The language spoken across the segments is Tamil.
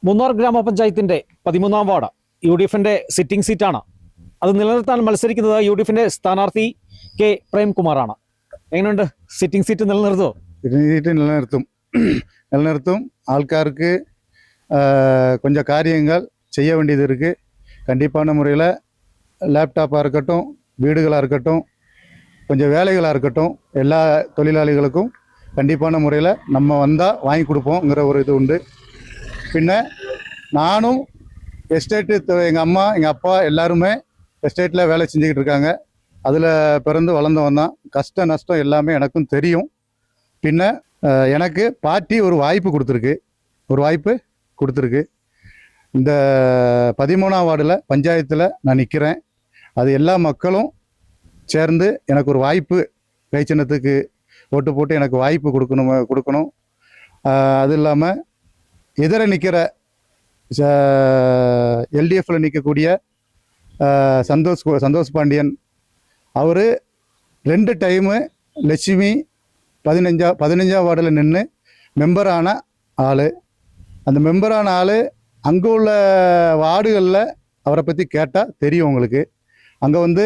മൂന്നാർ ഗ്രാമപഞ്ചായത്തിന്റെ 13ാം വാർഡ് UDFന്റെ സിറ്റിംഗ് സീറ്റാണ്. അത് നിലനിർത്താൻ മത്സരിക്കുന്നത് UDFന്റെ സ്ഥാനാർത്ഥി കെ പ്രേംകുമാറാണ്. എങ്ങനെയുണ്ട്? സിറ്റിംഗ് സീറ്റ് നിലനിർത്തുമോ? സിറ്റിംഗ് സീറ്റ് நிலநிறுத்தும் ஆள்காருக்கு கொஞ்சம் காரியங்கள் செய்ய வேண்டியது இருக்குது. கண்டிப்பான முறையில் லேப்டாப்பாக இருக்கட்டும், வீடுகளாக இருக்கட்டும், கொஞ்சம் வேலைகளாக இருக்கட்டும், எல்லா தொழிலாளிகளுக்கும் கண்டிப்பான முறையில் நம்ம வந்தால் வாங்கி கொடுப்போங்கிற ஒரு இது உண்டு. பின்ன நானும் எஸ்டேட்டு, எங்கள் அம்மா எங்கள் அப்பா எல்லாருமே எஸ்டேட்டில் வேலை செஞ்சுக்கிட்டு இருக்காங்க. அதில் பிறந்து வளர்ந்தவன் தான். கஷ்ட நஷ்டம் எல்லாமே எனக்கும் தெரியும். பின்ன எனக்கு பார்ட்டி ஒரு வாய்ப்பு கொடுத்துருக்கு. இந்த 13ஆம் வார்டில் பஞ்சாயத்தில் நான் நிற்கிறேன். அது எல்லா மக்களும் சேர்ந்து எனக்கு ஒரு வாய்ப்பு, கை சின்னத்துக்கு ஓட்டு போட்டு எனக்கு வாய்ப்பு கொடுக்கணும். அது இல்லாமல் எதிர நிற்கிற LDFில் நிற்கக்கூடிய சந்தோஷ் பாண்டியன், அவர் 2 டைமு லட்சுமி 15ஆம் வார்டில் நின்று மெம்பரான ஆள். அந்த மெம்பரான ஆள் அங்கே உள்ள வார்டுகளில் அவரை பற்றி கேட்டால் தெரியும் உங்களுக்கு. அங்கே வந்து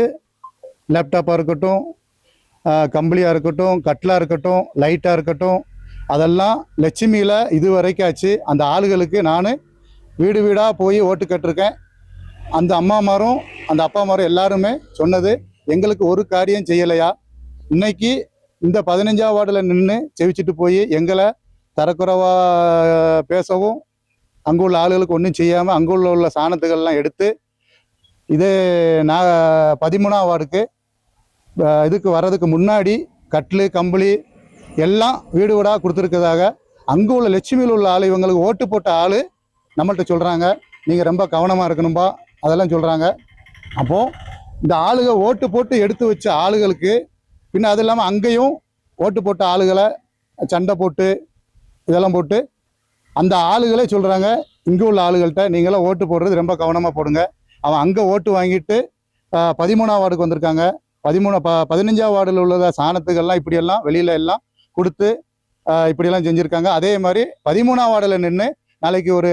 லேப்டாப்பாக இருக்கட்டும், கம்பளியாக இருக்கட்டும், கட்டிலாக இருக்கட்டும், லைட்டாக இருக்கட்டும், அதெல்லாம் லட்சுமியில் இது வரைக்கும் ஆச்சு. அந்த ஆளுகளுக்கு நான் வீடு வீடாக போய் ஓட்டு கேட்டிருக்கேன். அந்த அம்மாமாரும் அந்த அப்பாமாரும் எல்லாருமே சொன்னது, எங்களுக்கு ஒரு காரியம் செய்யலையா, இன்னைக்கு இந்த 15ஆம் வார்டில் நின்று செவிச்சிட்டு போய் எங்களை தரக்குறைவாக பேசவும், அங்கே உள்ள ஆளுகளுக்கு ஒன்றும் செய்யாமல் அங்கே உள்ள சாணத்துகள்லாம் எடுத்து இதே நான் 13ஆம் வார்டுக்கு இதுக்கு வர்றதுக்கு முன்னாடி கட்லு கம்பளி எல்லாம் வீடு வீடாக கொடுத்துருக்கதாக அங்கே உள்ள லட்சுமியில் உள்ள ஆள், இவங்களுக்கு ஓட்டு போட்ட ஆள் நம்மள்கிட்ட சொல்கிறாங்க. நீங்கள் ரொம்ப கவனமாக இருக்கணும்பா, அதெல்லாம் சொல்கிறாங்க. அப்போது இந்த ஆளுக ஓட்டு போட்டு எடுத்து வச்ச ஆளுகளுக்கு பின்ன அது இல்லாமல் அங்கேயும் ஓட்டு போட்ட ஆளுகளை சண்டை போட்டு இதெல்லாம் போட்டு அந்த ஆளுகளே சொல்கிறாங்க, இங்கே உள்ள ஆளுகள்கிட்ட நீங்களாம் ஓட்டு போடுறது ரொம்ப கவனமாக போடுங்க. அவன் அங்கே ஓட்டு வாங்கிட்டு 13ஆம் வார்டுக்கு வந்திருக்காங்க. 15ஆம் வார்டில் உள்ள சாணத்துக்கள்லாம் இப்படியெல்லாம் வெளியில் எல்லாம் கொடுத்து இப்படியெல்லாம் செஞ்சுருக்காங்க. அதே மாதிரி 13ஆம் வார்டில் நின்று நாளைக்கு ஒரு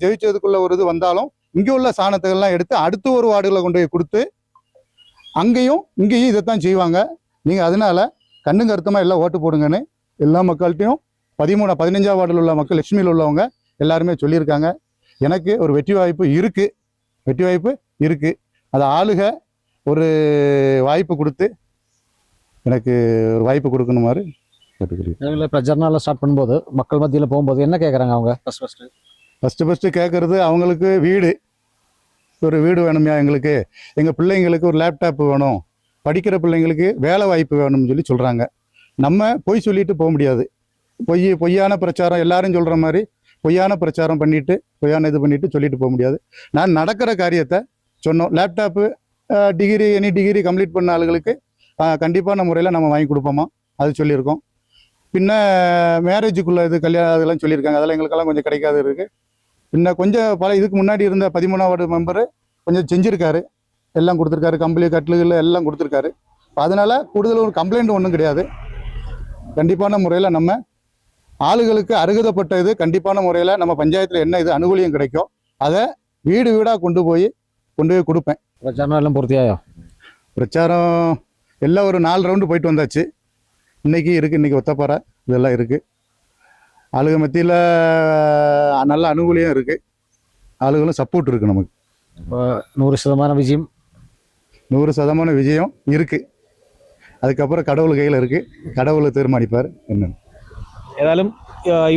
ஜெயிச்சதுக்குள்ள ஒரு இது வந்தாலும் இங்கே உள்ள சாணத்துக்கள்லாம் எடுத்து அடுத்த ஒரு வார்டுகளை கொண்டு போய் கொடுத்து அங்கேயும் இங்கேயும் இதைத்தான் செய்வாங்க. நீங்கள் அதனால கண்ணும் கருத்தமாக எல்லாம் ஓட்டு போடுங்கன்னு எல்லா மக்கள்கிட்டையும் 15ஆம் வார்டில் உள்ள மக்கள், லட்சுமியில் உள்ளவங்க எல்லாருமே சொல்லியிருக்காங்க. எனக்கு ஒரு வெற்றி வாய்ப்பு இருக்குது. அதை ஆளுக ஒரு வாய்ப்பு கொடுத்து எனக்கு ஒரு வாய்ப்பு கொடுக்கணுமாறு கேட்டுக்கிறேன். பிரச்சாரம் ஸ்டார்ட் பண்ணும்போது மக்கள் மத்தியில் போகும்போது என்ன கேட்குறாங்க அவங்க? ஃபஸ்ட்டு கேட்குறது அவங்களுக்கு ஒரு வீடு வேணுமையா, எங்கள் பிள்ளைங்களுக்கு ஒரு லேப்டாப் வேணும், படிக்கிற பிள்ளைங்களுக்கு வேலை வாய்ப்பு வேணும்னு சொல்கிறாங்க. நம்ம பொய் சொல்லிட்டு போக முடியாது. பொய்யான பிரச்சாரம் எல்லாரும் சொல்கிற மாதிரி பொய்யான பிரச்சாரம் பண்ணிவிட்டு பொய்யான இது பண்ணிவிட்டு சொல்லிட்டு போக முடியாது. நான் நடக்கிற காரியத்தை சொன்னோம். லேப்டாப்பு எனி டிகிரி கம்ப்ளீட் பண்ண ஆளுகளுக்கு கண்டிப்பான முறையில் நம்ம வாங்கி கொடுப்போமா, அது சொல்லியிருக்கோம். பின்ன மேரேஜுக்குள்ளே இது கல்யாணம் அதெல்லாம் சொல்லியிருக்காங்க. அதெல்லாம் எங்களுக்கெல்லாம் கொஞ்சம் கிடைக்காது இருக்குது. பின்ன கொஞ்சம் இதுக்கு முன்னாடி இருந்த 13ஆம் வார்டு மெம்பரு கொஞ்சம் செஞ்சுருக்காரு, எல்லாம் கொடுத்துருக்காரு, கம்பளி கட்லுகள் எல்லாம் கொடுத்துருக்காரு. அதனால் கூடுதல் ஒரு கம்ப்ளைண்ட் ஒன்றும் கிடையாது. கண்டிப்பான முறையில் நம்ம ஆளுகளுக்கு அருகதப்பட்ட இது கண்டிப்பான முறையில் நம்ம பஞ்சாயத்தில் என்ன இது அனுகூலியம் கிடைக்கும் அதை வீடு வீடாக கொண்டு போய் கொடுப்பேன். பிரச்சாரம் எல்லாம் பூர்த்தியாயோ? பிரச்சாரம் எல்லாம் ஒரு 4 ரவுண்டு போயிட்டு வந்தாச்சு. இன்றைக்கி ஒத்தப்பாறை இதெல்லாம் இருக்குது. ஆளுக மத்தியில் நல்ல அனுகூலியம் இருக்குது. ஆளுகளும் சப்போர்ட் இருக்குது. நமக்கு 100% விஜயம் 100% விஜயம் இருக்குது. அதுக்கப்புறம் கடவுள் கையில் இருக்குது. கடவுளை தீர்மானிப்பார் என்னன்னு. ഏതായാലും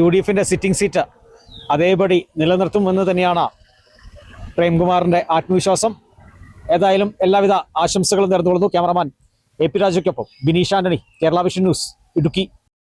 UDFന്റെ സിറ്റിംഗ് സീറ്റ് അതേപടി നിലനിർത്തുമെന്ന് തന്നെയാണ് പ്രേംകുമാറിന്റെ ആത്മവിശ്വാസം. ഏതായാലും എല്ലാവിധ ആശംസകളും നേർന്നുകൊള്ളുന്നു. ക്യാമറമാൻ AP രാജയ്ക്കൊപ്പം ബിനീഷ് ആന്റണി, കേരള വിഷൻ ന്യൂസ്, ഇടുക്കി.